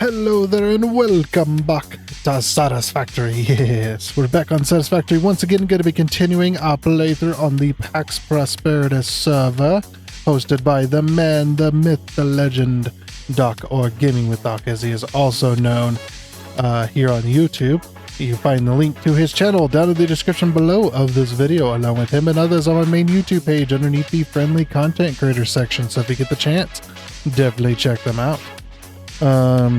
Hello there and welcome back to Satisfactory. Yes, we're back on Satisfactory once again, going to be continuing our playthrough on the PAX Prosperita server, hosted by the man, the myth, the legend, Doc, or Gaming with Doc as he is also known here on YouTube. You find the link to his channel down in the description below of this video, along with him and others on my main YouTube page underneath the friendly content creator section, so if you get the chance, definitely check them out.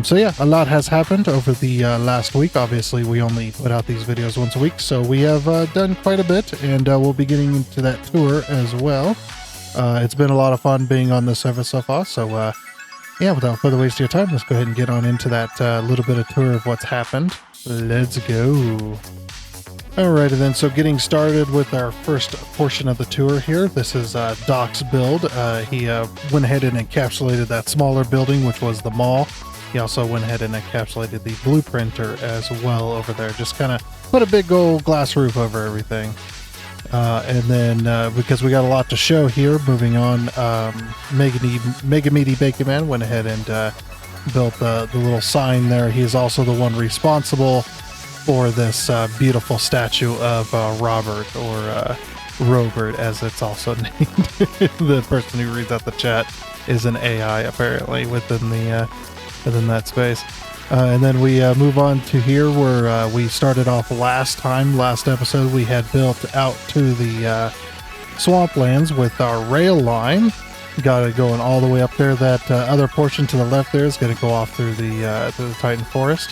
So yeah, a lot has happened over the last week. Obviously, we only put out these videos once a week, so we have done quite a bit, and we'll be getting into that tour as well. It's been a lot of fun being on the server so far, so yeah, without further wasting your time, let's go ahead and get on into that little bit of tour of what's happened. Let's go. Alrighty then, so getting started with our first portion of the tour here. This is Doc's build. He went ahead and encapsulated that smaller building, which was the mall. He also went ahead and encapsulated the blueprinter as well over there. Just kind of put a big old glass roof over everything. And then, because we got a lot to show here, moving on, Mega Meaty Bacon Man went ahead and built the little sign there. He is also the one responsible for this beautiful statue of Robert, or Robert as it's also named. The person who reads out the chat is an AI apparently within that space. And then we move on to here where we started off last episode. We had built out to the swamplands with our rail line. Got it going all the way up there. That other portion to the left there is going to go off through the Titan Forest.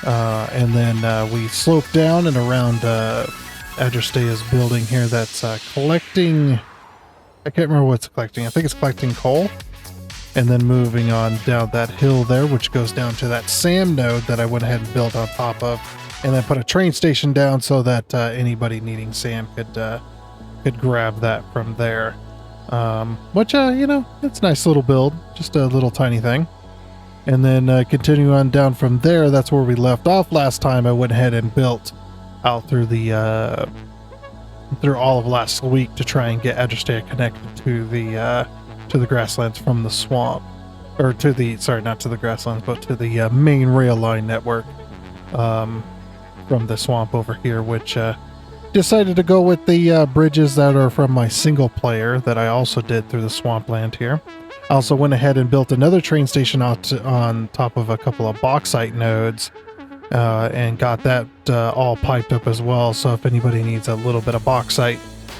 And then we slope down and around Adgerstaya's building here that's collecting, I can't remember what it's collecting. I think it's collecting coal. And then moving on down that hill there, which goes down to that SAM node that I went ahead and built on top of. And then put a train station down so that anybody needing SAM could grab that from there. Which, you know, it's a nice little build. Just a little tiny thing. And then continue on down from there, that's where we left off last time. I went ahead and built out through the through all of last week to try and get Adgerstaya connected to the grasslands from the swamp, or to the, sorry, not to the grasslands, but to the main rail line network from the swamp over here, which decided to go with the bridges that are from my single player that I also did through the swampland here. I also went ahead and built another train station on top of a couple of bauxite nodes and got that all piped up as well. So if anybody needs a little bit of bauxite,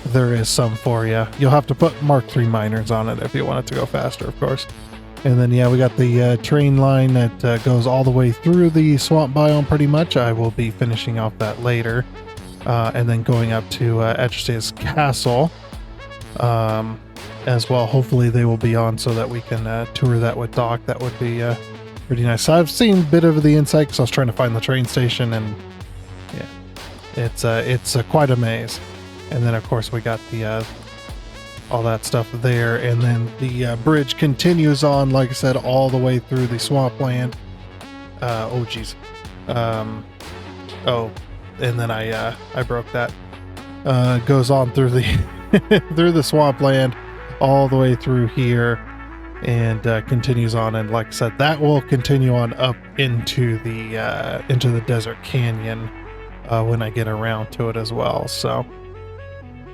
there is some for you. You'll have to put Mark III miners on it if you want it to go faster, of course. And then, yeah, we got the train line that goes all the way through the swamp biome pretty much. I will be finishing off that later. And then going up to Adgerstaya's castle. As well. Hopefully they will be on so that we can tour that with Doc. That would be pretty nice. So I've seen a bit of the inside because I was trying to find the train station, and yeah, it's quite a maze. And then of course we got the all that stuff there, and then the bridge continues on, like I said, all the way through the swampland. Oh geez. Oh, and then I broke that. Goes on through the through the swampland all the way through here, and continues on, and like I said, that will continue on up into the desert canyon when I get around to it as well. So,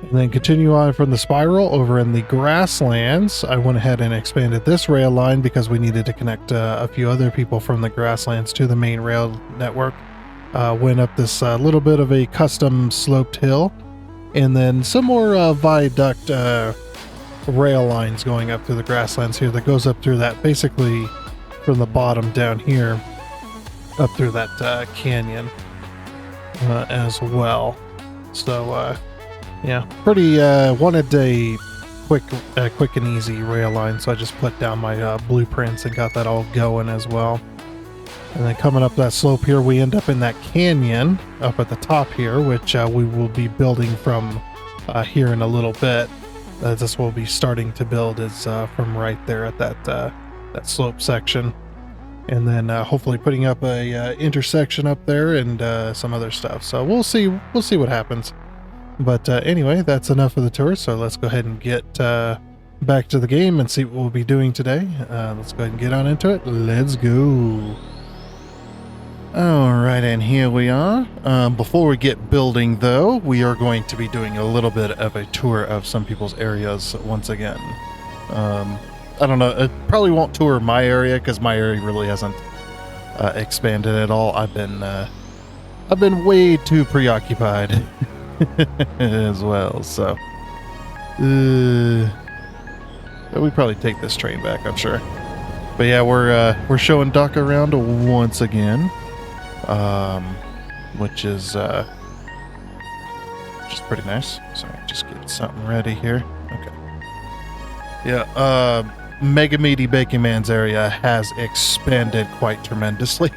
and then continue on from the spiral over in the grasslands. I went ahead and expanded this rail line because we needed to connect a few other people from the grasslands to the main rail network. Went up this little bit of a custom sloped hill, and then some more viaduct rail lines going up through the grasslands here that goes up through that, basically from the bottom down here up through that canyon as well. So yeah, pretty wanted a quick and easy rail line, so I just put down my blueprints and got that all going as well. And then coming up that slope here, we end up in that canyon up at the top here, which we will be building from here in a little bit. This will be starting to build is from right there at that slope section, and then hopefully putting up a intersection up there and some other stuff. So we'll see what happens. But anyway, that's enough of the tour. So let's go ahead and get back to the game and see what we'll be doing today. Let's go ahead and get on into it. Let's go. Alright, and here we are. Before we get building, though, we are going to be doing a little bit of a tour of some people's areas once again. I don't know, it probably won't tour my area, because my area really hasn't expanded at all. I've been way too preoccupied as well, so... we probably take this train back, I'm sure. But yeah, we're showing Doc around once again, which is pretty nice. So just get something ready here. Okay. Yeah. Mega Meaty Baking Man's area has expanded quite tremendously.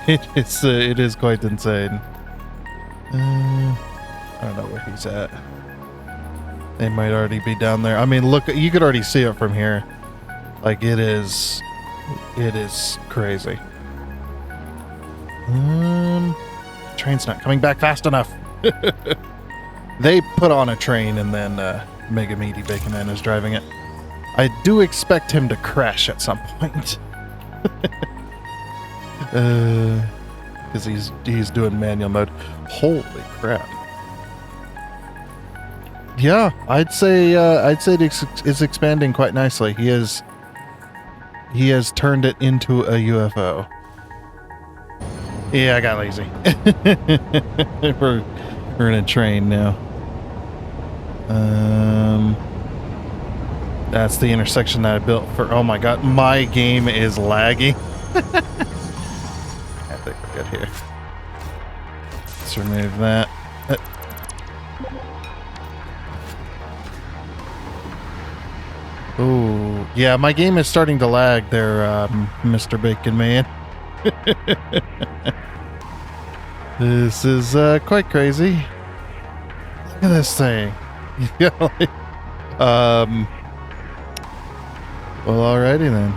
It is quite insane. I don't know where he's at. They might already be down there. I mean, look, you could already see it from here. Like, it is crazy. Train's not coming back fast enough. They put on a train and then Mega Meaty Bacon Man is driving it. I do expect him to crash at some point. Because he's doing manual mode. Holy crap. Yeah, I'd say it's expanding quite nicely. He has turned it into a UFO. Yeah, I got lazy. we're in a train now. That's the intersection that I built for. Oh my god, my game is lagging. I think we're good here. Let's remove that. Oh, yeah, my game is starting to lag there, Mr. Bacon Man. This is quite crazy. Look at this thing. Well, alrighty then.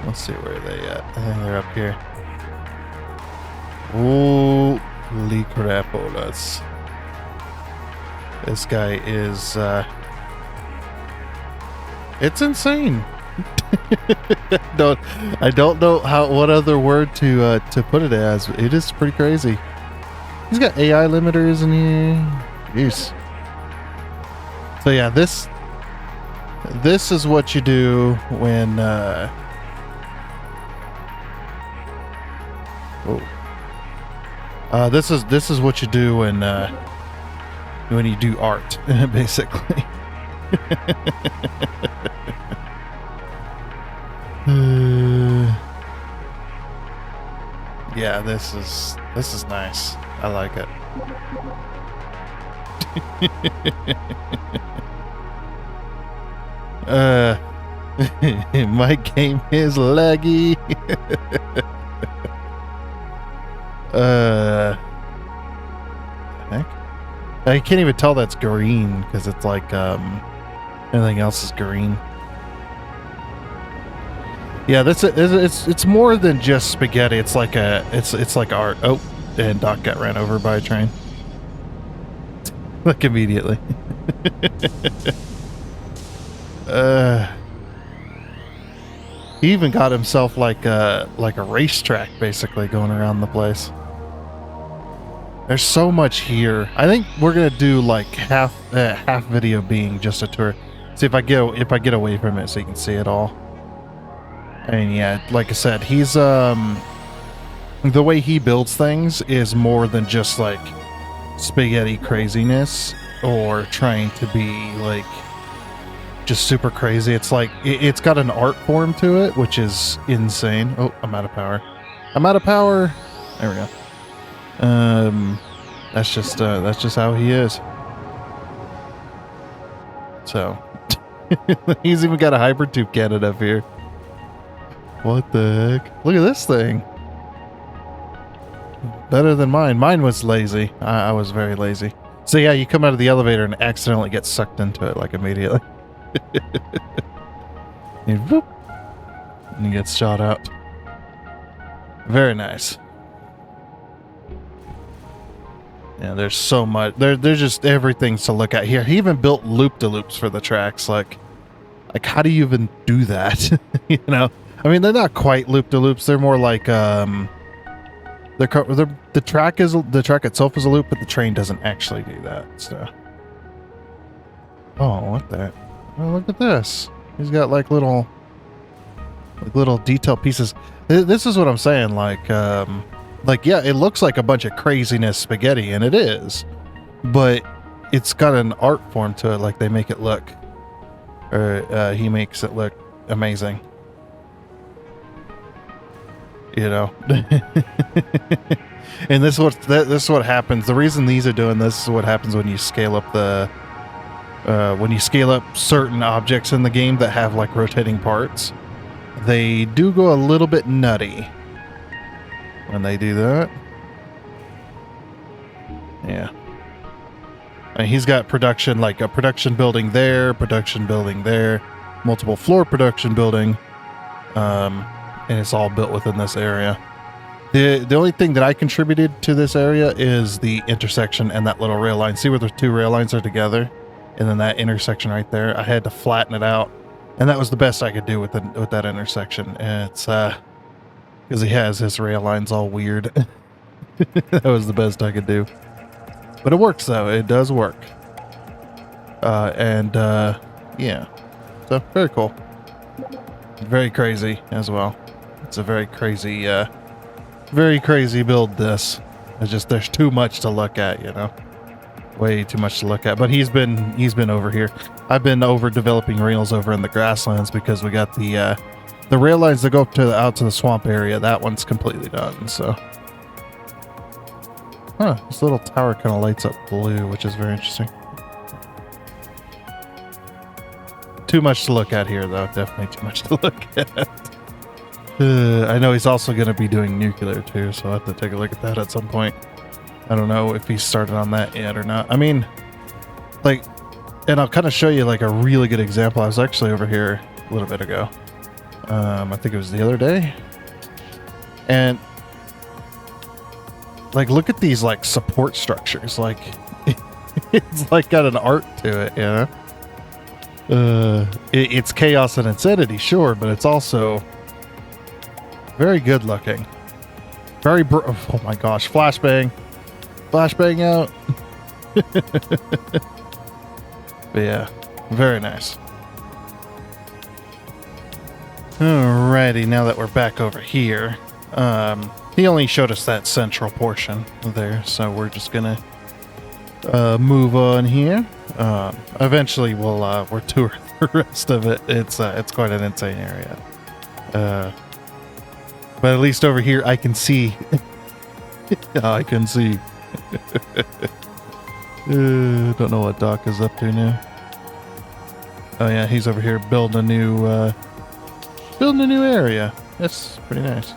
Let's see where they at. I think they're up here. Holy crapolas. This guy is, it's insane. I don't know what other word to put it as. It is pretty crazy. He's got AI limiters in here. Jeez. So yeah, this is what you do when, this is what you do when you do art, basically. Yeah, this is nice. I like it. My game is laggy. Heck? I can't even tell that's green because it's like everything else is green. Yeah, it's more than just spaghetti. It's like it's like art. Oh, and Doc got ran over by a train. Like immediately. He even got himself like a racetrack basically going around the place. There's so much here. I think we're gonna do like half video being just a tour. See if I get away from it so you can see it all. And yeah, like I said, he's the way he builds things is more than just like spaghetti craziness or trying to be like just super crazy. It's like it's got an art form to it, which is insane. Oh, I'm out of power. I'm out of power. There we go. That's just how he is. So he's even got a hypertube cannon up here. What the heck? Look at this thing. Better than mine. Mine was lazy. I was very lazy. So yeah, you come out of the elevator and accidentally get sucked into it like immediately. And whoop, and he gets shot out. Very nice. Yeah, there's so much. There's just everything to look at here. He even built loop-de-loops for the tracks. Like how do you even do that? You know, I mean, they're not quite loop-de-loops. They're more like the track itself is a loop, but the train doesn't actually do that. So, oh, what the? Oh, look at this. He's got like little detail pieces. This is what I'm saying. Like, yeah, it looks like a bunch of craziness spaghetti, and it is, but it's got an art form to it. Like they make it look, or he makes it look amazing. You know, and this is what happens. The reason these are doing this is what happens when you scale up certain objects in the game that have like rotating parts. They do go a little bit nutty when they do that. Yeah. I mean, he's got production, like a production building there, multiple floor production building. And it's all built within this area. The only thing that I contributed to this area is the intersection and that little rail line. See where the two rail lines are together? And then that intersection right there. I had to flatten it out. And that was the best I could do with that intersection. And it's because he has his rail lines all weird. That was the best I could do. But it works though. It does work. Yeah. So very cool. Very crazy as well. It's a very crazy build. This, it's just there's too much to look at, you know, way too much to look at. But he's been over here. I've been over developing rails over in the grasslands because we got the rail lines that go up to out to the swamp area. That one's completely done. So, this little tower kind of lights up blue, which is very interesting. Too much to look at here, though. Definitely too much to look at. I know he's also going to be doing nuclear, too, so I'll have to take a look at that at some point. I don't know if he started on that yet or not. I mean, like, and I'll kind of show you, like, a really good example. I was actually over here a little bit ago. I think it was the other day. And, like, look at these, like, support structures. Like, it's, like, got an art to it, you know? It's chaos and insanity, sure, but it's also very good looking. Oh my gosh, flashbang out. But yeah, very nice. Alrighty, now that we're back over here, he only showed us that central portion there, so we're just gonna move on here. Eventually we'll tour the rest of it. It's quite an insane area. But at least over here I can see. I can see. Don't know what Doc is up to now. Oh yeah, he's over here building a new area. That's pretty nice.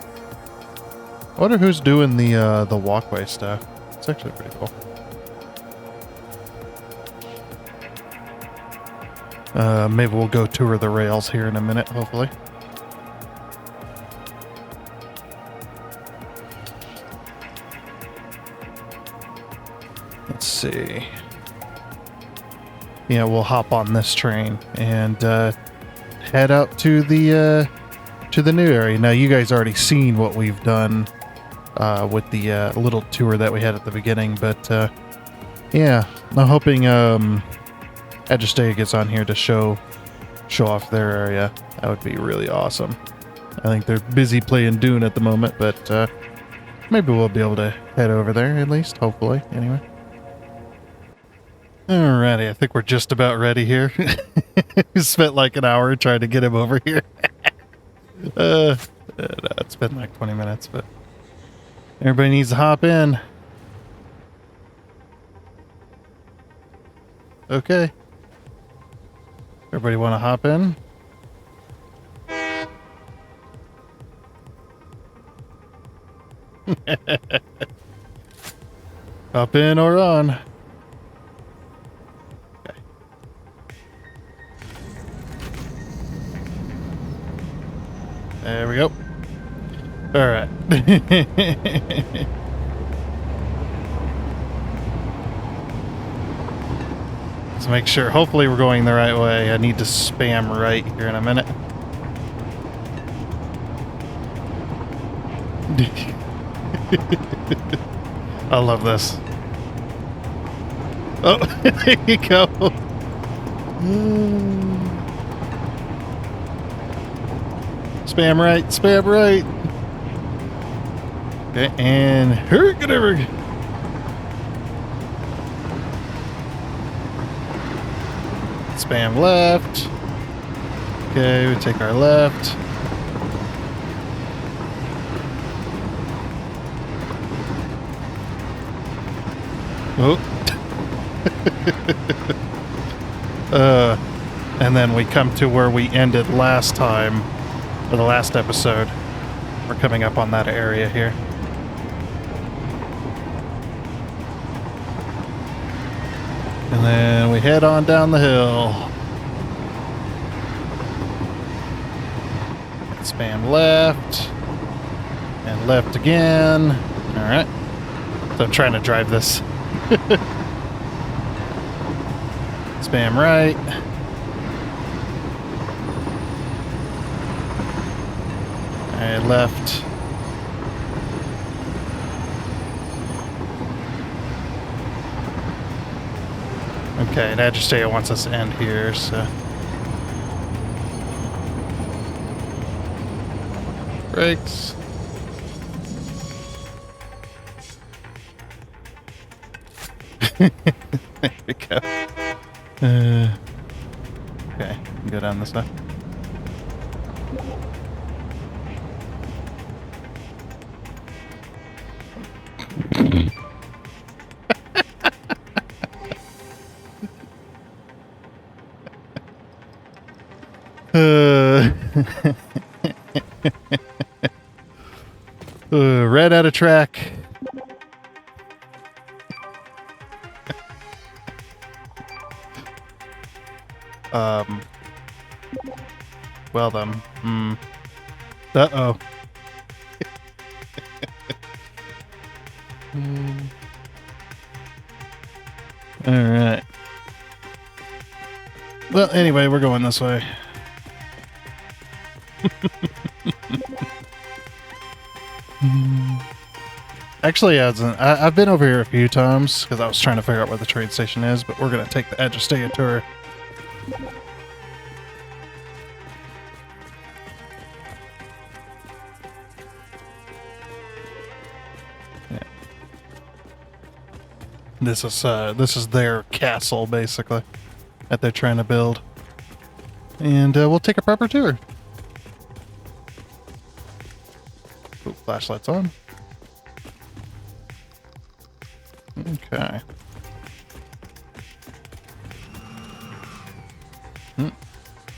I wonder who's doing the walkway stuff. It's actually pretty cool. Maybe we'll go tour the rails here in a minute, hopefully. Let's see. Yeah, we'll hop on this train and head out to the new area. Now, you guys already seen what we've done with the little tour that we had at the beginning, but yeah, I'm hoping Edgestay gets on here to show off their area. That would be really awesome. I think they're busy playing Dune at the moment, but maybe we'll be able to head over there at least, hopefully, anyway. Alrighty, I think we're just about ready here. We spent like an hour trying to get him over here. No, it's been like 20 minutes, but everybody needs to hop in. Okay. Everybody want to hop in? Hop in or on. Okay. There we go. All right. Let's make sure. Hopefully we're going the right way. I need to spam right here in a minute. I love this. Oh, there you go. Spam right, spam right. Okay, and spam left. Okay, we take our left. Oh. And then we come to where we ended last time, or the last episode. We're coming up on that area here. And then we head on down the hill. Spam left. And left again. Alright. So I'm trying to drive this. Spam right. Alright, left. Okay, and Agitator wants us to end here, so. Brakes. There we go. Okay, go down this way. Ran out of track. Well then. Uh-oh. Alright. Well, anyway, we're going this way. Actually, I've been over here a few times because I was trying to figure out where the train station is, but we're going to take the Agitator tour. Yeah. This is their castle, basically, that they're trying to build. And we'll take a proper tour. Ooh, flashlight's on. Okay.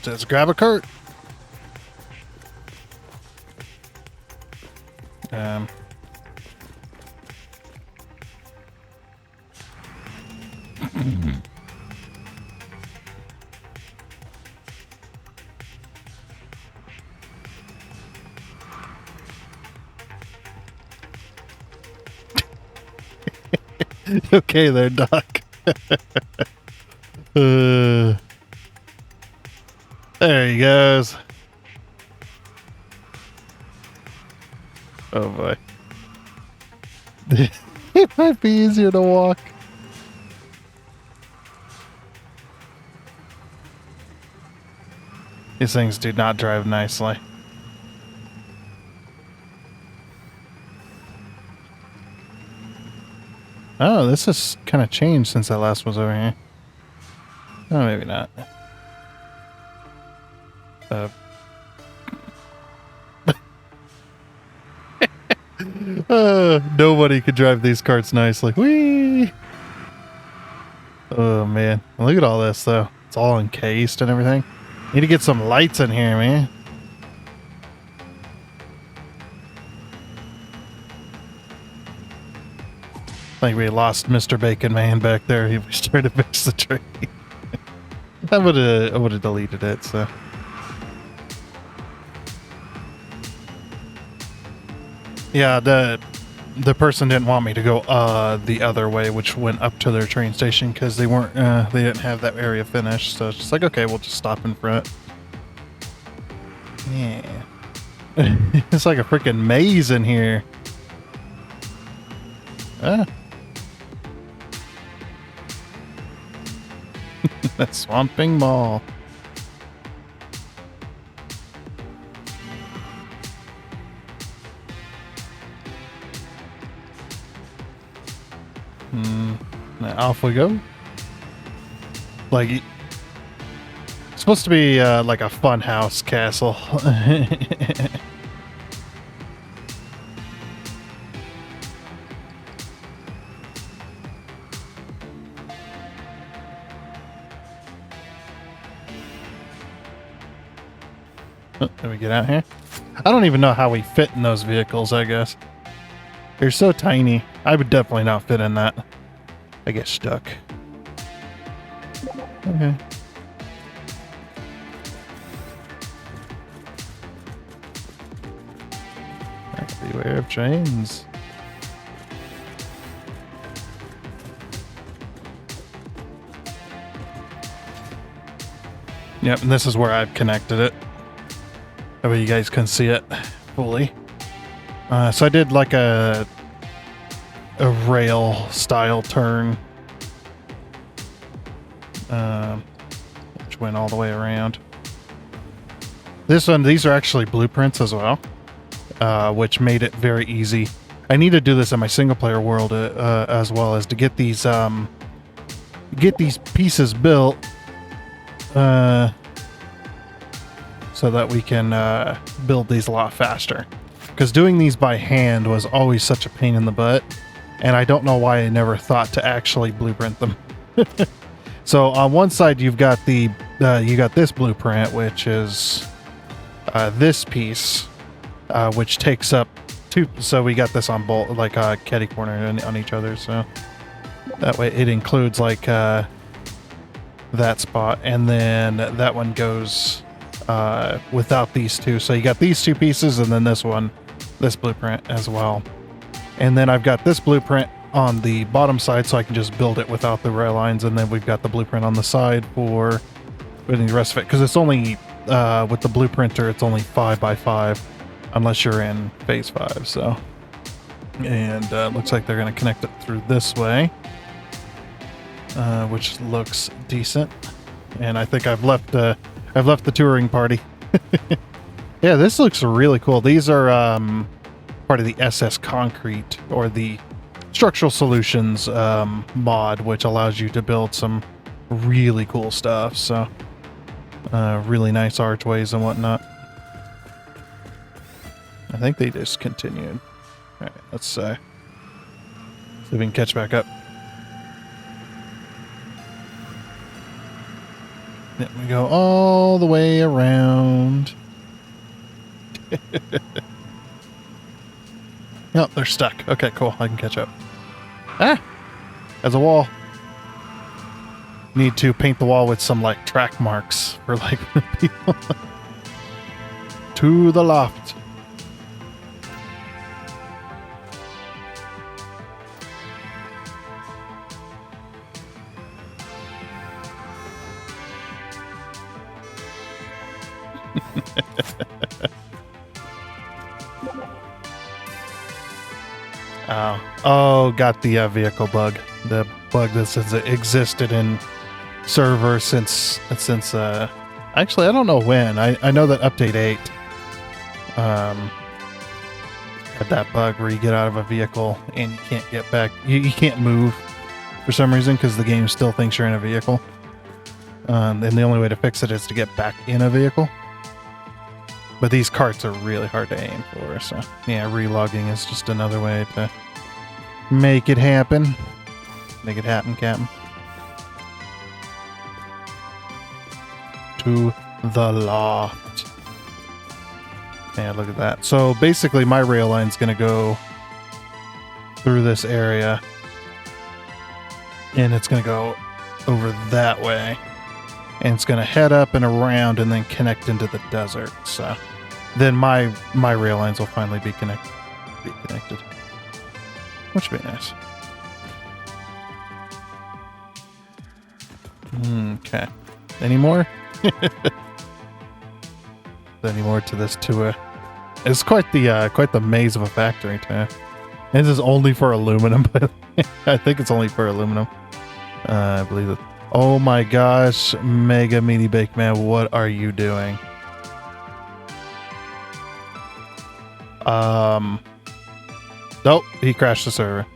Let's grab a cart. Okay there, Doc. There he goes. Oh boy. It might be easier to walk. These things do not drive nicely. Oh, this has kind of changed since I last was over here. Oh, maybe not. Nobody could drive these carts nicely. Whee! Oh, man. Look at all this, though. It's all encased and everything. Need to get some lights in here, man. I think we lost Mr. Bacon Man back there. He was trying to fix the train. I would have deleted it, so. Yeah, the person didn't want me to go the other way, which went up to their train station because they weren't they didn't have that area finished. So it's just like, okay, we'll just stop in front. Yeah. It's like a freaking maze in here. Ah. That swamping mall. Now off we go. Like, it's supposed to be like a fun house castle. Let me get out here. I don't even know how we fit in those vehicles, I guess. They're so tiny. I would definitely not fit in that. I get stuck. Okay. Beware of trains. Yep, and this is where I've connected it. That way you guys can see it fully. So I did like a rail style turn, which went all the way around. These are actually blueprints as well, which made it very easy. I need to do this in my single player world as well, as to get these pieces built, so that we can build these a lot faster. Because doing these by hand was always such a pain in the butt, and I don't know why I never thought to actually blueprint them. So on one side you've got you got this blueprint, which is this piece, which takes up two. So we got this on both, like catty corner on each other. So that way it includes like that spot, and then that one goes without these two. So you got these two pieces, and then this blueprint as well. And then I've got this blueprint on the bottom side, so I can just build it without the rail lines. And then we've got the blueprint on the side for putting the rest of it, because it's only with the blueprinter, it's only 5x5 unless you're in phase 5. So, and looks like they're going to connect it through this way, which looks decent. And I think I've left the touring party. Yeah, this looks really cool. These are part of the SS Concrete, or the Structural Solutions mod, which allows you to build some really cool stuff. So, really nice archways and whatnot. I think they just continued. All right, let's see if we can catch back up. Then we go all the way around. No, they're stuck. Okay, cool. I can catch up. Ah! There's a wall. Need to paint the wall with some, like, track marks for, like, people. To the loft. Oh, got the vehicle bug. The bug that says it existed in server since actually I don't know when. I know that update 8 had that bug where you get out of a vehicle and you can't get back. You can't move for some reason because the game still thinks you're in a vehicle. And the only way to fix it is to get back in a vehicle. But these carts are really hard to aim for, so yeah, relogging is just another way to make it happen. Make it happen, Captain. To the loft. Yeah, look at that. So basically my rail line's gonna go through this area, and it's gonna go over that way, and it's gonna head up and around and then connect into the desert. So then my rail lines will finally be connected. which would be nice. Okay. Any more? Any more to this tour? It's quite the maze of a factory too. This is only for aluminum, but I think it's only for aluminum. I believe it. Oh my gosh, Mega Meaty Bake Man, what are you doing? Nope, he crashed the server.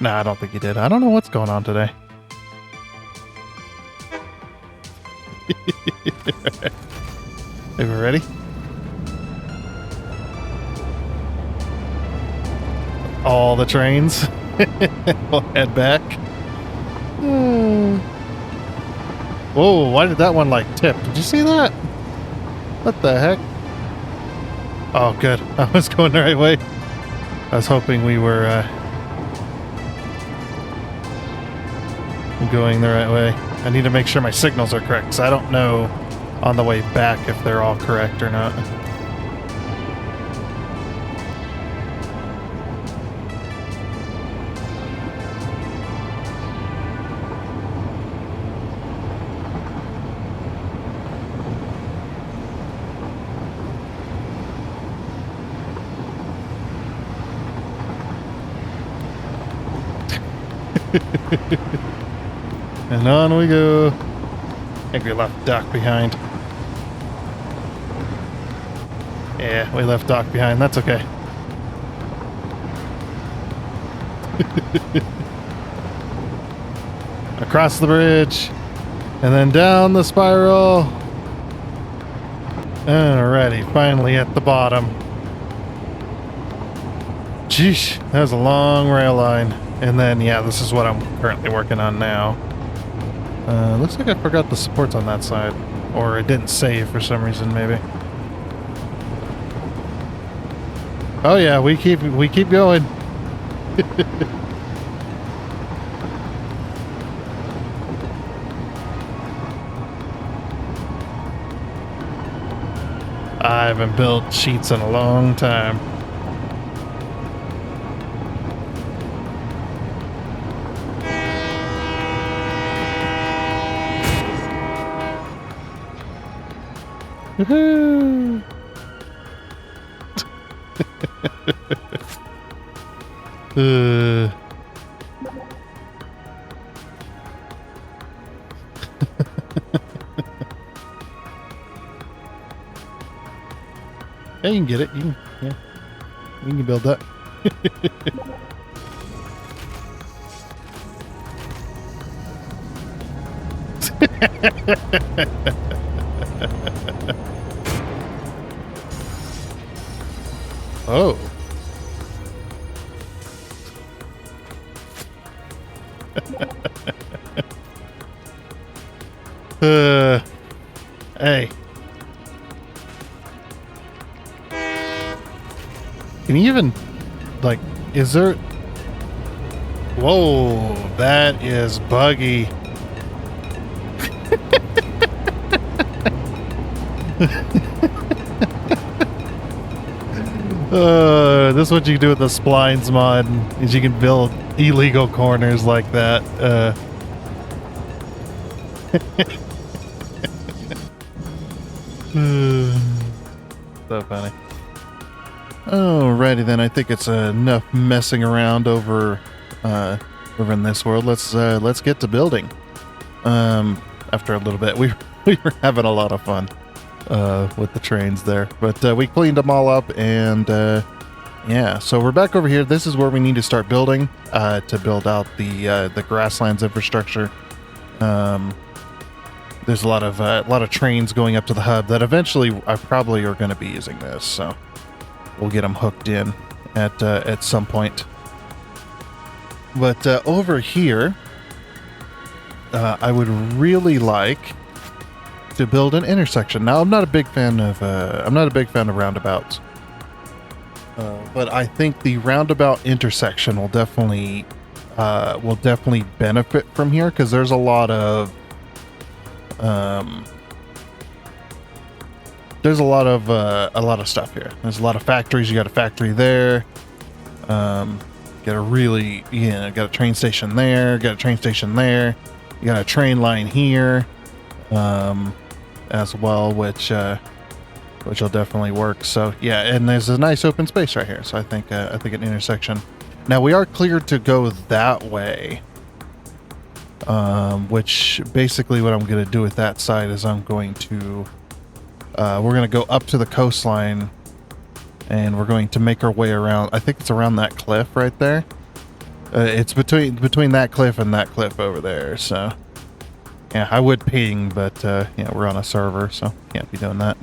Nah, I don't think he did. I don't know what's going on today. Are we ready? All the trains. We'll head back. Whoa, why did that one like tip? Did you see that? What the heck? Oh, good. I was going the right way. I was hoping we were going the right way. I need to make sure my signals are correct, because I don't know on the way back if they're all correct or not. And on we go. I think we left Doc behind. Yeah, we left Doc behind. That's okay. Across the bridge. And then down the spiral. Alrighty, finally at the bottom. Jeez, that was a long rail line. And then, yeah, this is what I'm currently working on now. Looks like I forgot the supports on that side. Or it didn't save for some reason, maybe. Oh yeah, we keep going. I haven't built sheets in a long time. Woohoo! Yeah, you can get it. You can, yeah, you can build that. Oh. Hey. Can you even, like, is there... Whoa, that is buggy. This is what you can do with the splines mod, is you can build illegal corners like that. So funny. Alrighty then, I think it's enough messing around over in this world. Let's get to building. After a little bit, we were having a lot of fun with the trains there, but we cleaned them all up, and yeah, so we're back over here. This is where we need to start building to build out the grasslands infrastructure. There's a lot of trains going up to the hub that eventually I probably are going to be using this, so we'll get them hooked in at some point. But over here, I would really like to build an intersection. Now, I'm not a big fan of roundabouts, but I think the roundabout intersection will definitely benefit from here, because there's a lot of stuff here. There's a lot of factories. You got a factory there. Got a really, got a train station there, got a train station there, you got a train line here, as well, which will definitely work. So yeah, and there's a nice open space right here. So I think an intersection. Now we are cleared to go that way, which basically what I'm going to do with that side is I'm going to, we're going to go up to the coastline, and we're going to make our way around. I think it's around that cliff right there. It's between that cliff and that cliff over there. So yeah, I would ping, but we're on a server, so can't be doing that.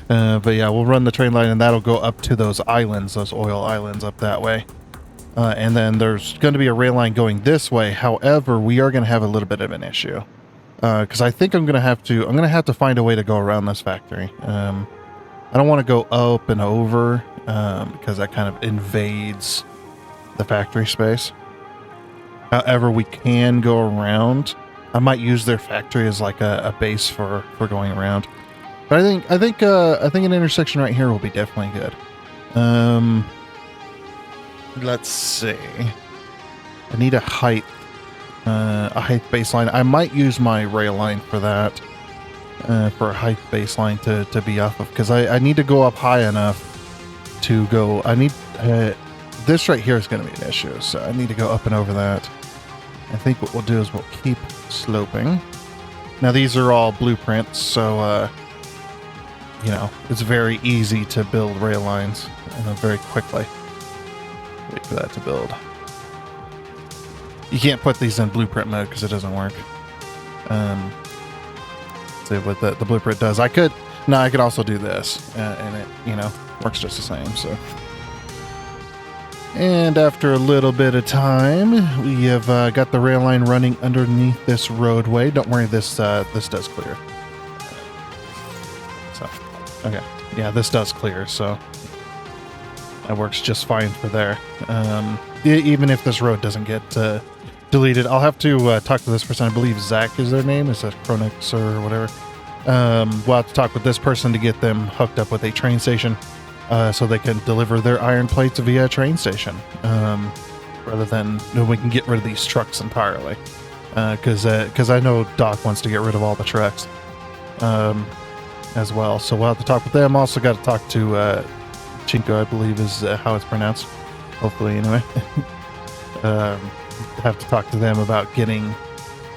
But yeah, we'll run the train line, and that'll go up to those islands, those oil islands up that way. And then there's going to be a rail line going this way. However, we are going to have a little bit of an issue, because I think I'm going to have to find a way to go around this factory. I don't want to go up and over, because that kind of invades the factory space. However, we can go around. I might use their factory as like a base for going around. But I think an intersection right here will be definitely good. Let's see. I need a height baseline. I might use my rail line for that, for a height baseline to be off of, because I need to go up high enough to go. I need this right here is going to be an issue, so I need to go up and over that. I think what we'll do is we'll keep sloping. Now these are all blueprints, so it's very easy to build rail lines very quickly. Wait for that to build. You can't put these in blueprint mode because it doesn't work. See what the blueprint does. I could also do this, and it works just the same. So. And after a little bit of time, we have got the rail line running underneath this roadway. Don't worry, this does clear. So, okay, yeah, this does clear, so that works just fine for there. Even if this road doesn't get deleted, I'll have to talk to this person. I believe Zach is their name. Is that Chronix or whatever? We'll have to talk with this person to get them hooked up with a train station. So they can deliver their iron plates via train station, rather than we can get rid of these trucks entirely. Because I know Doc wants to get rid of all the trucks as well. So we'll have to talk with them. Also got to talk to Chinko, I believe is how it's pronounced. Hopefully, anyway. Have to talk to them about getting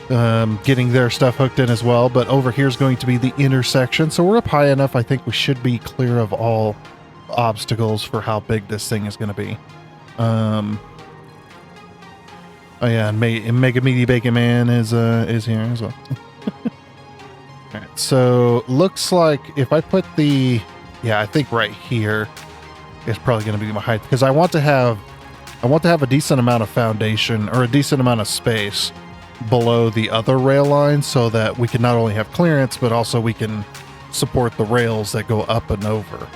their stuff hooked in as well. But over here is going to be the intersection. So we're up high enough. I think we should be clear of all obstacles for how big this thing is going to be. Oh yeah, and Mega Meaty Bacon Man is here as well. All right, so looks like if I put I think right here is probably going to be my height, because I want to have a decent amount of foundation or a decent amount of space below the other rail line, so that we can not only have clearance, but also we can support the rails that go up and over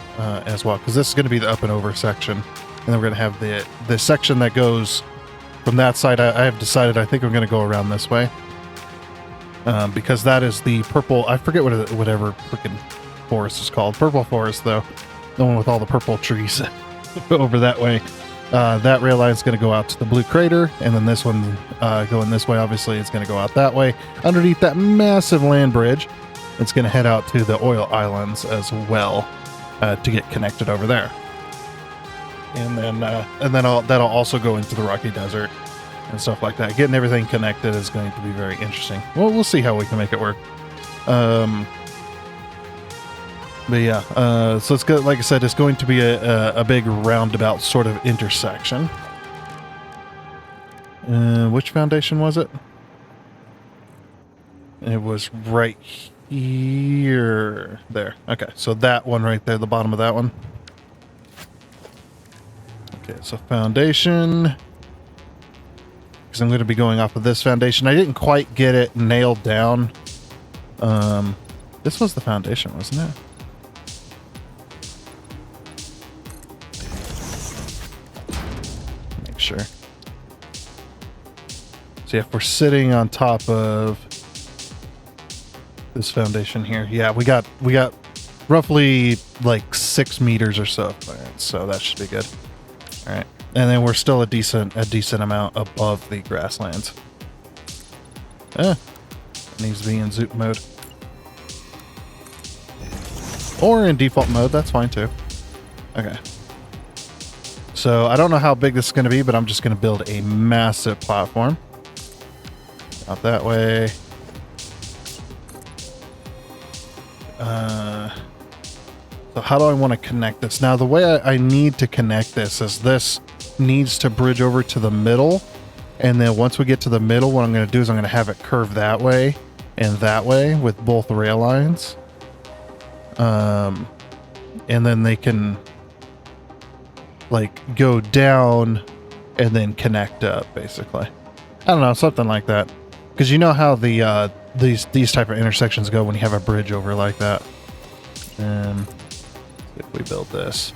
as well, because this is going to be the up and over section, and then we're going to have the section that goes from that side. I have decided I think I'm going to go around this way, because that is the purple, I forget whatever freaking forest is called, purple forest though, the one with all the purple trees over that way. That rail line is going to go out to the blue crater, and then this one going this way, obviously it's going to go out that way underneath that massive land bridge. It's going to head out to the oil islands as well, to get connected over there. And then that'll also go into the Rocky Desert and stuff like that. Getting everything connected is going to be very interesting. Well, we'll see how we can make it work. But yeah, so it's good. Like I said, it's going to be a big roundabout sort of intersection. Which foundation was it? It was right here. There. Okay, so that one right there, the bottom of that one. Okay, so foundation. Because I'm going to be going off of this foundation. I didn't quite get it nailed down. This was the foundation, wasn't it? Make sure. So yeah, if we're sitting on top of this foundation here, yeah, we got roughly like 6 meters or so of clearance, so that should be good. All right, and then we're still a decent amount above the grasslands. It needs to be in zoop mode. Or in default mode, that's fine too. Okay. So I don't know how big this is going to be, but I'm just going to build a massive platform. Out that way. So how do I want to connect this? Now, the way I need to connect this is this needs to bridge over to the middle. And then once we get to the middle, what I'm going to do is I'm going to have it curve that way and that way with both rail lines. And then they can like go down and then connect up, basically. I don't know, something like that. Because you know how the these type of intersections go when you have a bridge over like that. And if we build this.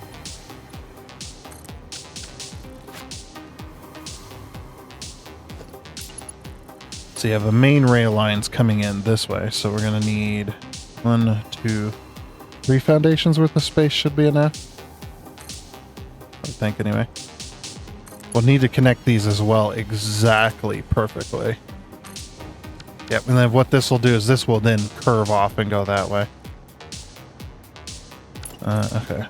So you have the main rail lines coming in this way. So we're going to need 1, 2, 3 foundations worth of space should be enough. I think anyway. We'll need to connect these as well exactly perfectly. Yep, and then what this will do is this will then curve off and go that way. Okay.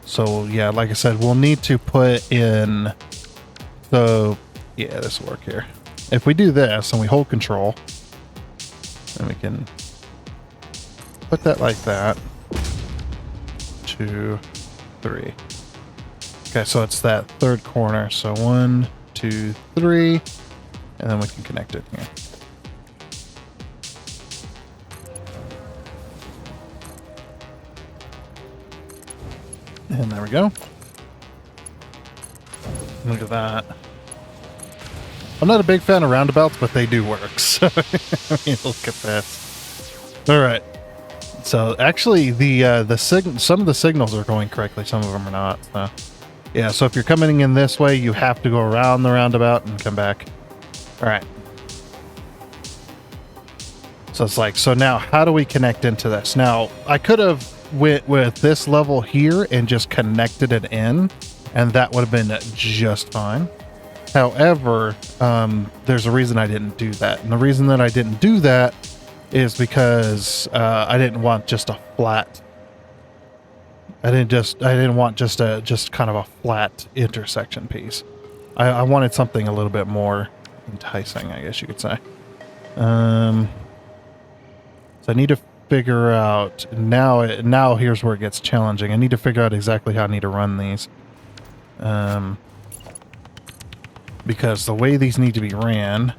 So yeah, like I said, we'll need to put in. So yeah, this will work here. If we do this and we hold control, then we can put that like that. 2, 3. Okay, so it's that third corner. So 1, 2, 3, and then we can connect it here. And there we go. Look at that. I'm not a big fan of roundabouts, but they do work. So I mean, look at this. All right. So actually, some of the signals are going correctly. Some of them are not. So yeah. So if you're coming in this way, you have to go around the roundabout and come back. All right. So it's like, so now how do we connect into this? Now I could have went with this level here and just connected it in, and that would have been just fine. However, there's a reason I didn't do that. And the reason that I didn't do that is because I didn't want just a flat. I didn't want just kind of a flat intersection piece. I wanted something a little bit more enticing, I guess you could say. So I need to figure out now here's where it gets challenging. I need to figure out exactly how I need to run these. Because the way these need to be ran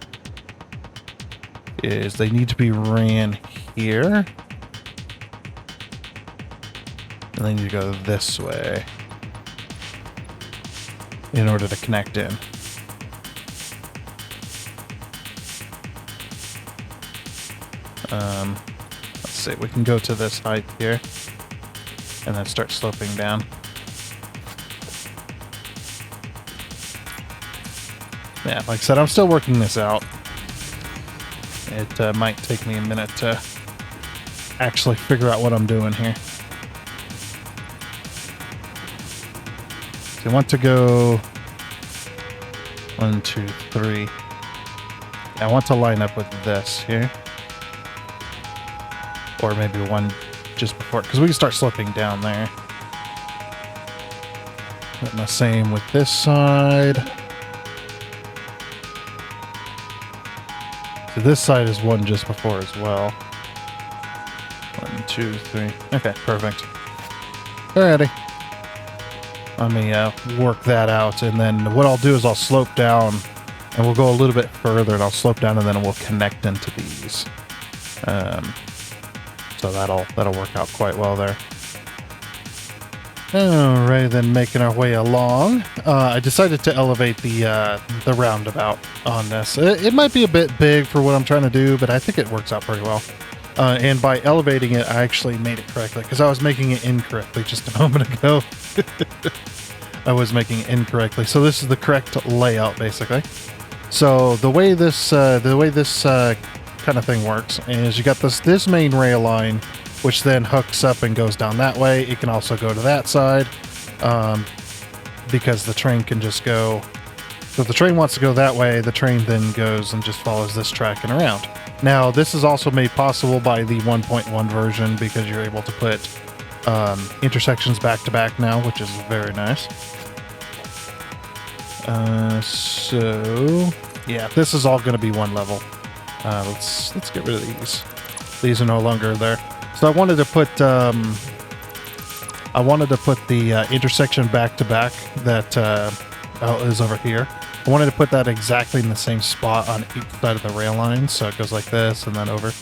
is they need to be ran here. And they need to go this way in order to connect in. Let's see, we can go to this height here and then start sloping down. Yeah, like I said, I'm still working this out. It might take me a minute to actually figure out what I'm doing here. So I want to go 1, 2, 3. I want to line up with this here. Or maybe one just before, because we can start sloping down there. And the same with this side. So this side is one just before as well. 1, 2, 3. Okay, perfect. Alrighty. Let me work that out, and then what I'll do is I'll slope down, and we'll go a little bit further, and I'll slope down, and then we'll connect into these. So that'll work out quite well there. Alright, then making our way along. I decided to elevate the roundabout on this. It might be a bit big for what I'm trying to do, but I think it works out pretty well. And by elevating it, I actually made it correctly, because I was making it incorrectly just a moment ago. I was making it incorrectly. So this is the correct layout, basically. So the way this kind of thing works is you got this main rail line, which then hooks up and goes down that way. It can also go to that side, because the train can just go. So if the train wants to go that way, the train then goes and just follows this track and around. Now, this is also made possible by the 1.1 version because you're able to put intersections back to back now, which is very nice. So yeah, this is all going to be one level. Let's get rid of these. These are no longer there. So I wanted to put the intersection back to back that is over here. I wanted to put that exactly in the same spot on each side of the rail line, so it goes like this and then over.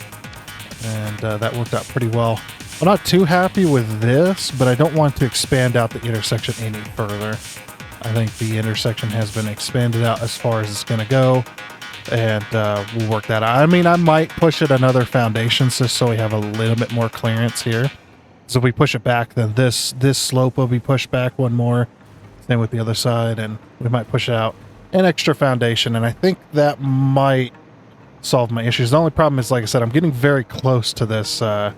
And that worked out pretty well. I'm not too happy with this, but I don't want to expand out the intersection any further. I think the intersection has been expanded out as far as it's going to go, and we'll work that out. I mean, I might push it another foundation just so we have a little bit more clearance here. So if we push it back, then this slope will be pushed back one more. Same with the other side, and we might push out an extra foundation, and I think that might solve my issues. The only problem is, like I said, I'm getting very close to this. I'm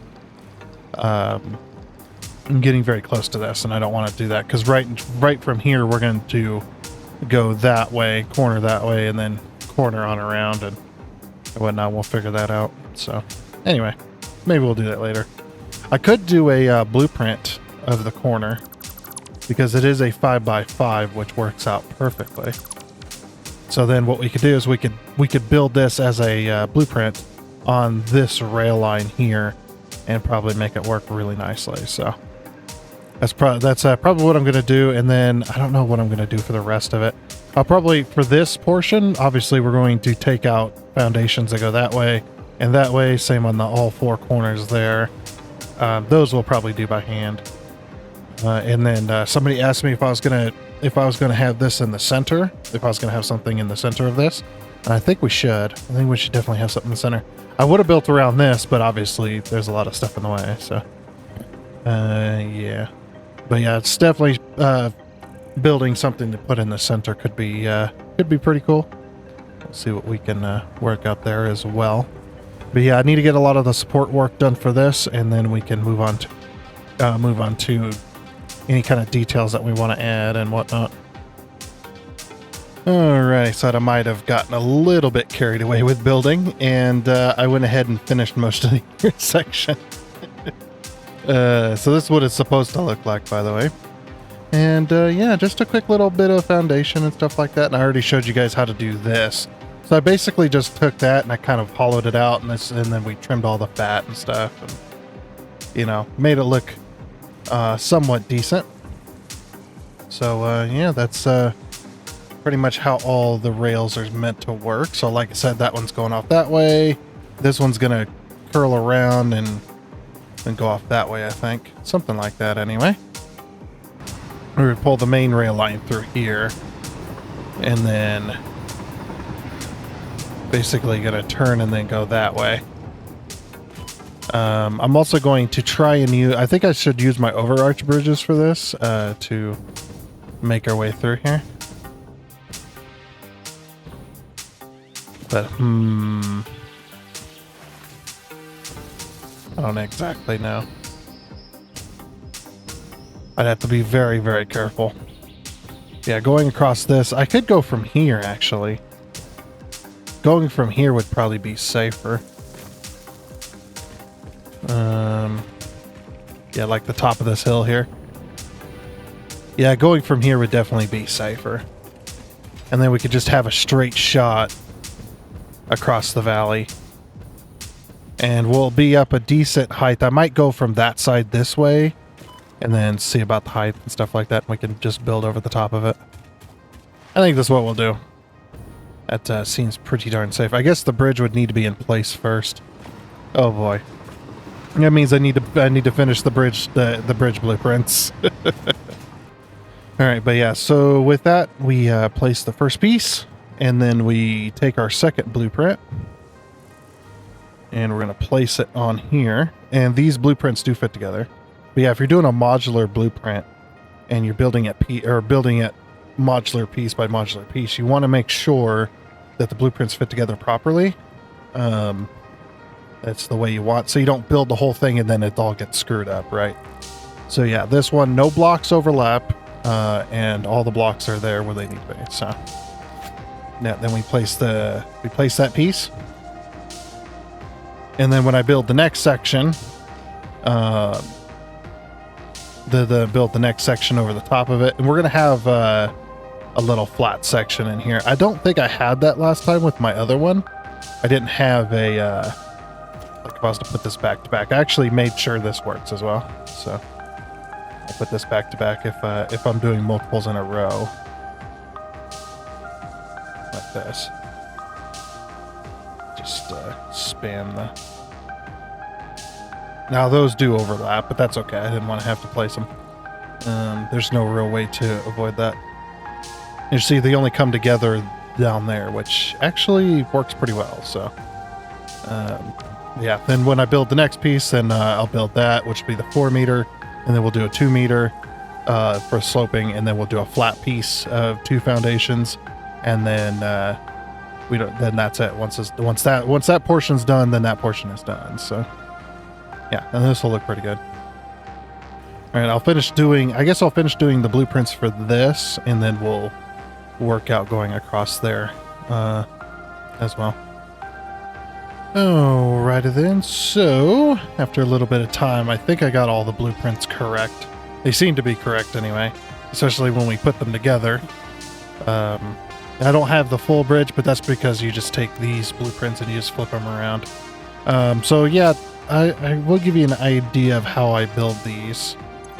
getting very close to this, and I don't want to do that because right from here we're going to go that way, corner that way, and then corner on around and whatnot. We'll figure that out. So anyway, maybe we'll do that later. I could do a blueprint of the corner because it is a 5x5, which works out perfectly. So then what we could do is we could build this as a blueprint on this rail line here and probably make it work really nicely. So that's probably what I'm going to do. And then I don't know what I'm going to do for the rest of it. I'll probably, for this portion, obviously we're going to take out foundations that go that way and that way. Same on all four corners there. Those we'll probably do by hand. And then somebody asked me if I was going to have this in the center, if I was going to have something in the center of this. And I think we should. I think we should definitely have something in the center. I would have built around this, but obviously there's a lot of stuff in the way. So, yeah. But yeah, it's definitely building something to put in the center could be pretty cool. We'll see what we can work out there as well. But yeah, I need to get a lot of the support work done for this, and then we can move on to any kind of details that we want to add and whatnot. Alright, so I might have gotten a little bit carried away with building, and I went ahead and finished most of the intersection. So this is what it's supposed to look like, by the way. And yeah, just a quick little bit of foundation and stuff like that, and I already showed you guys how to do this. So I basically just took that and I kind of hollowed it out, and then we trimmed all the fat and stuff, and you know, made it look somewhat decent. So yeah, that's pretty much how all the rails are meant to work. So like I said, that one's going off that way. This one's gonna curl around and then go off that way, I think. Something like that anyway. We would pull the main rail line through here, and then basically gonna turn and then go that way. I'm also going to try and use, I think I should use my overarch bridges for this to make our way through here. But, I don't exactly know. I'd have to be very, very careful. Yeah, going across this, I could go from here, actually. Going from here would probably be safer. Yeah, like the top of this hill here. Yeah, going from here would definitely be safer. And then we could just have a straight shot across the valley. And we'll be up a decent height. I might go from that side this way and then see about the height and stuff like that. And we can just build over the top of it. I think that's what we'll do. That seems pretty darn safe. I guess the bridge would need to be in place first. Oh boy. That means I need to finish the bridge blueprints. All right, but yeah, so with that, we place the first piece, and then we take our second blueprint, and we're going to place it on here. And these blueprints do fit together. But yeah, if you're doing a modular blueprint and you're building it modular piece by modular piece, you want to make sure that the blueprints fit together properly. That's the way you want, so you don't build the whole thing and then it all gets screwed up, right? So yeah, this one, no blocks overlap. and all the blocks are there where they need to be. So now then we place that piece, and then when I build the next section, build the next section over the top of it, and we're gonna have a little flat section in here. I don't think I had that last time with my other one. I didn't have a like if I was to put this back to back. I actually made sure this works as well. So I put this back to back if I'm doing multiples in a row like this. Just span the. Now those do overlap, but that's okay. I didn't want to have to place them. There's no real way to avoid that. You see, they only come together down there, which actually works pretty well. So, yeah. Then when I build the next piece, then I'll build that, which will be the 4 meter, and then we'll do a 2 meter for sloping, and then we'll do a flat piece of 2 foundations, and then Then that's it. Once that portion's done, then that portion is done. So, yeah, and this will look pretty good. All right, I'll finish doing the blueprints for this, and then we'll work out going across there as well. Alrighty then, so after a little bit of time, I think I got all the blueprints correct. They seem to be correct anyway, especially when we put them together. I don't have the full bridge, but that's because you just take these blueprints and you just flip them around. So yeah, I will give you an idea of how I build these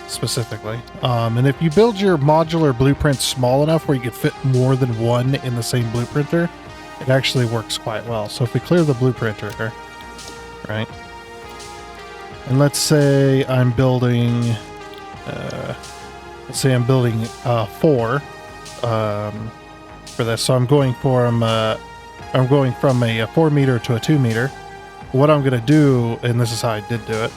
specifically. And if you build your modular blueprint small enough where you could fit more than one in the same blueprinter, it actually works quite well. So if we clear the blueprinter here, right? And let's say I'm building, 4 for this. So I'm going from a 4 meter to a 2 meter. What I'm going to do, and this is how I did do it,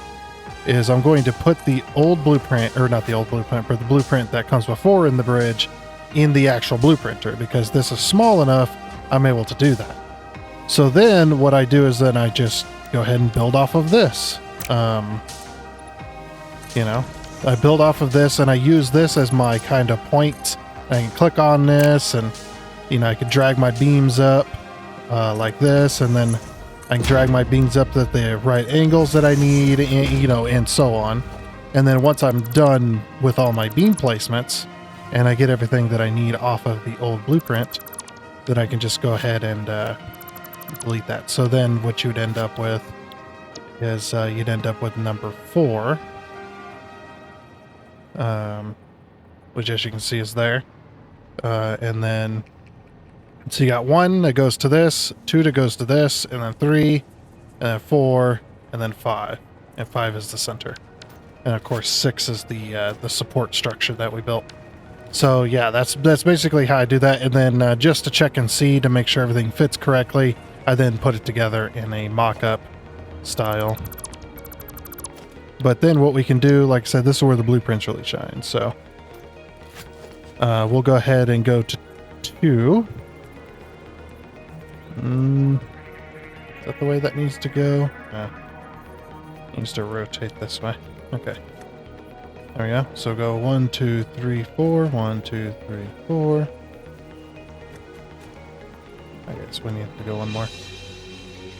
is I'm going to put the old blueprint, or not the old blueprint, but the blueprint that comes before in the bridge in the actual blueprinter, because this is small enough, I'm able to do that. So then what I do is then I just go ahead and build off of this. I build off of this and I use this as my kind of point. I can click on this and, I can drag my beams up like this, and then I can drag my beams up at the right angles that I need, and so on. And then once I'm done with all my beam placements and I get everything that I need off of the old blueprint, then I can just go ahead and delete that. So then what you'd end up with is you'd end up with number 4, which as you can see is there. And then, so you got 1 that goes to this, 2 that goes to this, and then 3, and then 4, and then 5. And 5 is the center. And of course 6 is the support structure that we built. So yeah, that's basically how I do that. And then just to check and see to make sure everything fits correctly, I then put it together in a mock-up style. But then what we can do, like I said, this is where the blueprints really shine. So we'll go ahead and go to 2. Is that the way that needs to go? No. It needs to rotate this way. Okay. There we go. So go 1, 2, 3, 4. 1, 2, 3, 4. I guess we need to go one more.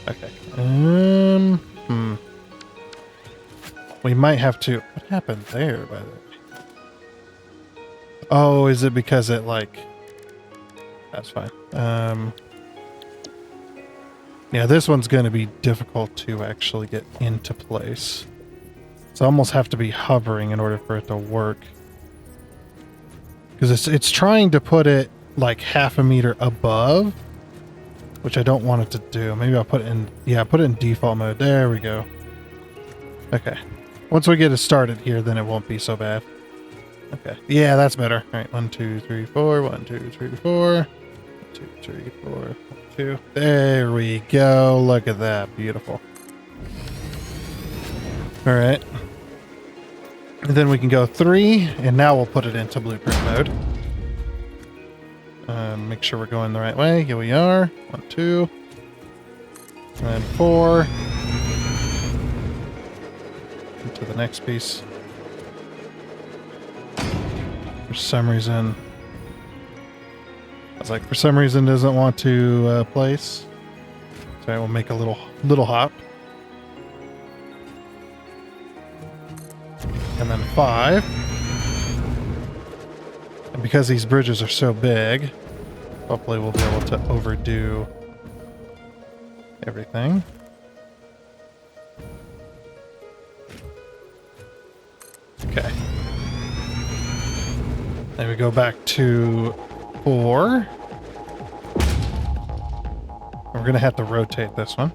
Okay. We might have to. What happened there, by the way? Oh, is it because it That's fine. Yeah, this one's going to be difficult to actually get into place. So I almost have to be hovering in order for it to work. Because it's trying to put it like half a meter above, which I don't want it to do. Maybe I'll put it in, put it in default mode. There we go. Okay. Once we get it started here, then it won't be so bad. Okay. Yeah, that's better. All right. 1, 2, 3, 4. 1, 2, 3, 4. 1, 2, 3, 4. 1, 2. There we go. Look at that. Beautiful. All right. And then we can go 3, and now we'll put it into blueprint mode. Make sure we're going the right way. Here we are. 1, 2. And then 4. Into the next piece. For some reason, I was like, for some reason doesn't want to place. So I will make a little hop. And then 5. And because these bridges are so big, hopefully we'll be able to overdo everything. Okay. Then we go back to 4. We're going to have to rotate this one.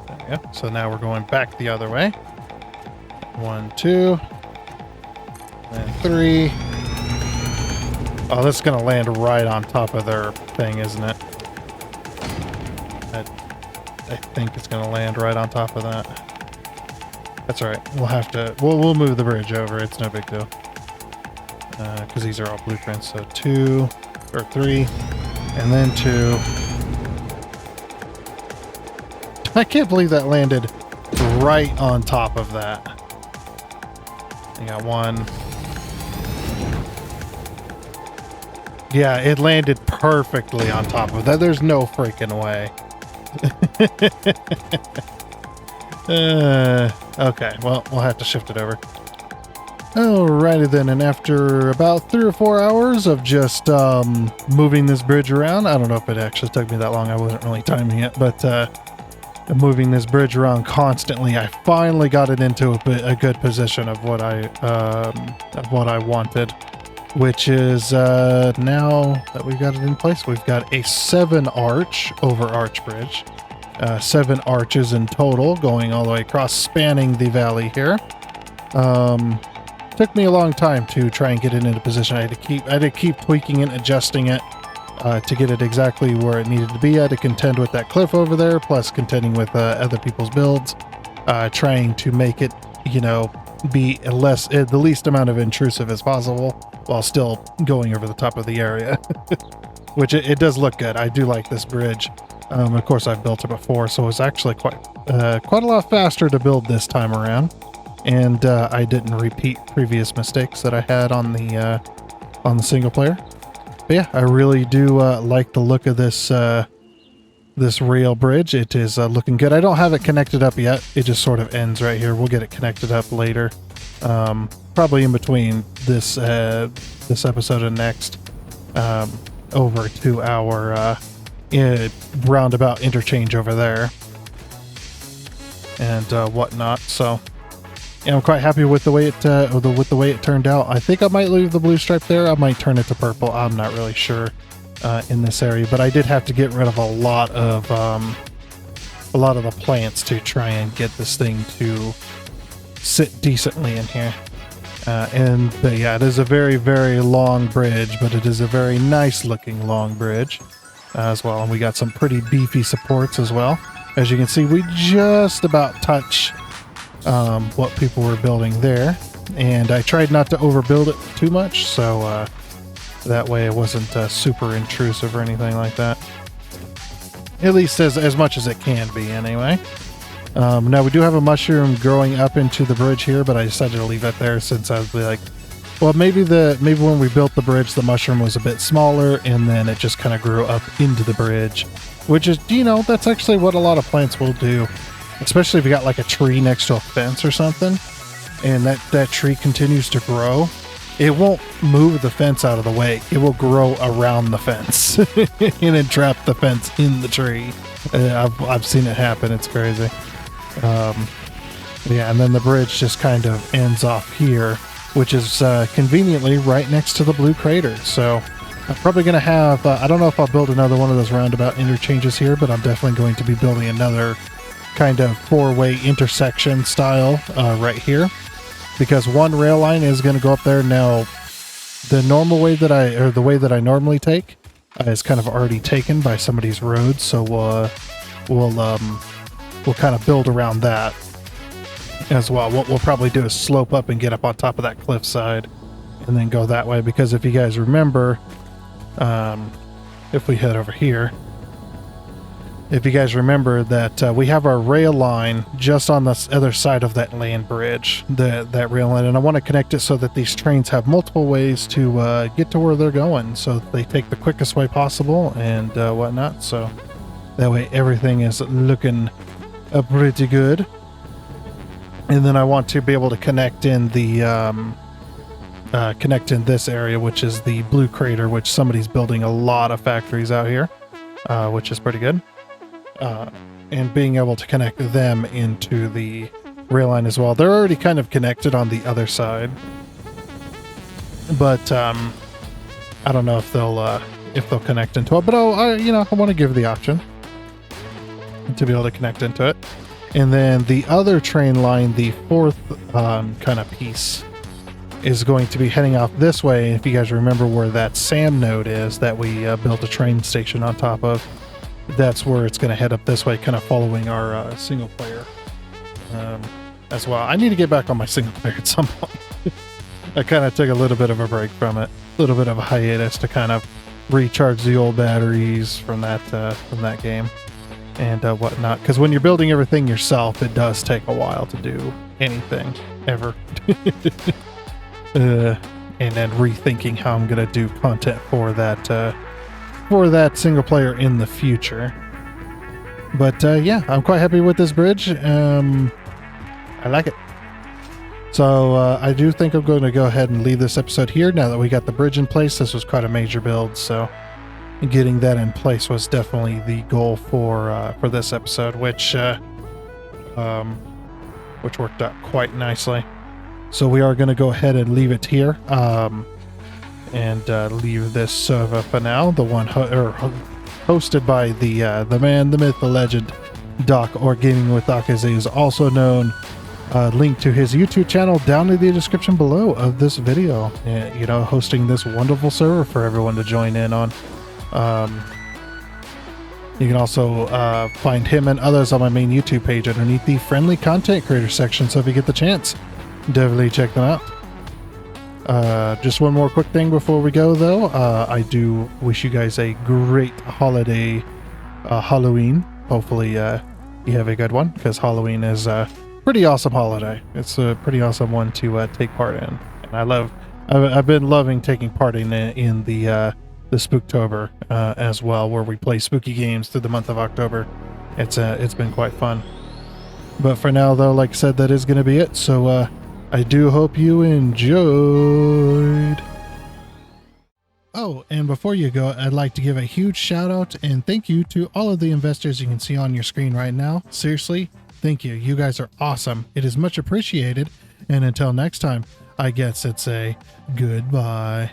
There we go. So now we're going back the other way. 1, 2, and 3. Oh, this is going to land right on top of their thing, isn't it? I think it's going to land right on top of that. That's all right. We'll have to... We'll move the bridge over. It's no big deal. Because these are all blueprints. So 2, or 3, and then 2. I can't believe that landed right on top of that. I got 1. Yeah, it landed perfectly on top of that. There's no freaking way. Okay, well, we'll have to shift it over. Alrighty then, and after about 3 or 4 hours of just moving this bridge around, I don't know if it actually took me that long, I wasn't really timing it, but moving this bridge around constantly, I finally got it into a good position of what I wanted, which is now that we've got it in place, we've got a 7-arch over arch bridge. 7 arches in total, going all the way across, spanning the valley here. Took me a long time to try and get it into position. I had to keep tweaking it, adjusting it to get it exactly where it needed to be. I had to contend with that cliff over there, plus contending with other people's builds, trying to make it, you know, be the least amount of intrusive as possible, while still going over the top of the area. Which it does look good. I do like this bridge. Of course, I've built it before, so it's actually quite a lot faster to build this time around. And I didn't repeat previous mistakes that I had on the single player. But yeah, I really do like the look of this this rail bridge. It is looking good. I don't have it connected up yet. It just sort of ends right here. We'll get it connected up later, probably in between this episode and next, over to our roundabout interchange over there and whatnot. So yeah, I'm quite happy with the way it turned out. I think I might leave the blue stripe there. I might turn it to purple. I'm not really sure in this area, but I did have to get rid of a lot of the plants to try and get this thing to sit decently in here. But yeah, it is a very, very long bridge, but it is a very nice looking long bridge as well. And we got some pretty beefy supports as well. As you can see, we just about touch what people were building there. And I tried not to overbuild it too much, so that way it wasn't super intrusive or anything like that. At least as much as it can be anyway. Now we do have a mushroom growing up into the bridge here, but I decided to leave it there since I was like, well, maybe when we built the bridge, the mushroom was a bit smaller, and then it just kind of grew up into the bridge, which is, you know, that's actually what a lot of plants will do, especially if you got like a tree next to a fence or something, and that tree continues to grow. It won't move the fence out of the way. It will grow around the fence and then trap the fence in the tree. I've seen it happen. It's crazy. Yeah, and then the bridge just kind of ends off here, which is conveniently right next to the blue crater. So I'm probably going to have, I don't know if I'll build another one of those roundabout interchanges here, but I'm definitely going to be building another kind of 4-way intersection style right here, because one rail line is going to go up there. Now, the way that I normally take is kind of already taken by somebody's road, so we'll kind of build around that as well. What we'll probably do is slope up and get up on top of that cliffside and then go that way, because if you guys remember, if we head over here, if you guys remember that we have our rail line just on the other side of that land bridge, that rail line, and I want to connect it so that these trains have multiple ways to get to where they're going, so they take the quickest way possible and whatnot. So that way everything is looking pretty good. And then I want to be able to connect in the connect in this area, which is the blue crater, which somebody's building a lot of factories out here, which is pretty good. And being able to connect them into the rail line as well. They're already kind of connected on the other side, but I don't know if they'll connect into it. But I want to give the option to be able to connect into it. And then the other train line, the fourth kind of piece, is going to be heading off this way. If you guys remember where that SAM node is that we built a train station on top of, that's where it's going to head up this way, kind of following our single player as well. I need to get back on my single player at some point. I kind of took a little bit of a break from it, a little bit of a hiatus to kind of recharge the old batteries from that game and whatnot. Because when you're building everything yourself, it does take a while to do anything ever. And then rethinking how I'm going to do content for that single player in the future. But yeah, I'm quite happy with this bridge. I like it. So I do think I'm going to go ahead and leave this episode here now that we got the bridge in place. This was quite a major build, so getting that in place was definitely the goal for this episode, which worked out quite nicely. So we are going to go ahead and leave it here. And leave this server for now. The one hosted by the man, the myth, the legend, Doc, or Gaming with Doc, as he is also known. Link to his YouTube channel down in the description below of this video. Hosting this wonderful server for everyone to join in on. You can also find him and others on my main YouTube page underneath the friendly content creator section. So if you get the chance, definitely check them out. Just one more quick thing before we go, though. I do wish you guys a great holiday, Halloween. Hopefully, you have a good one, because Halloween is a pretty awesome holiday. It's a pretty awesome one to take part in, and I've been loving taking part in the Spooktober as well, where we play spooky games through the month of October. It's been quite fun. But for now, though, like I said, that is going to be it. So. I do hope you enjoyed. Oh, and before you go, I'd like to give a huge shout out and thank you to all of the investors you can see on your screen right now. Seriously, thank you. You guys are awesome. It is much appreciated. And until next time, I guess it's a goodbye.